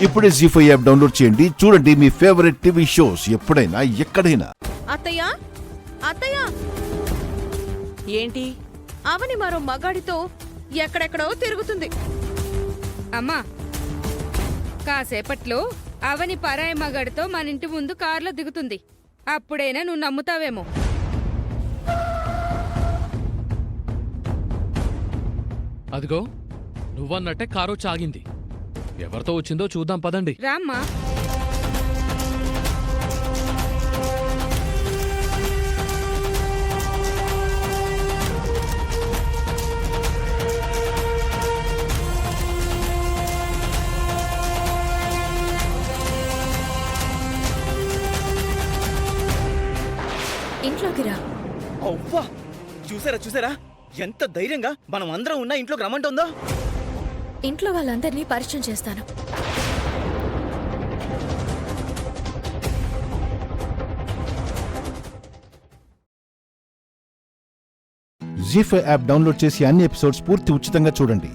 ఇప్పుడే జీ5 app download చేయండి. చూడండి మీ ఫేవరెట్ టీవీ షోస్ ఎప్పుడైనా ఎక్కడైనా. అత్తయ్య అత్తయ్య, ఏంటి? అవని మరో మగాడితో ఎక్కడెక్కడో తిరుగుతుంది. అమ్మా, కాసేపట్లో అవని పరాయి మగాడితో మన ఇంటి ముందు కారులో దిగుతుంది. అప్పుడైనా నువ్వు నమ్ముతావేమో. అదిగో నువ్వన్నట్టే కారు చాగింది. ఎవరితో వచ్చిందో చూద్దాం పదండి. రామ్మా. ఇంట్లోకి రా. అవ్వా, చూసారా ఎంత ధైర్యంగా మనం అందరం ఉన్న ఇంట్లోకి రమ్మంటుందో. ఇంట్లో వాళ్ళందరినీ పరిచయం చేస్తాను. జీ5 యాప్ డౌన్లోడ్ చేసి అన్ని ఎపిసోడ్స్ పూర్తి ఉచితంగా చూడండి.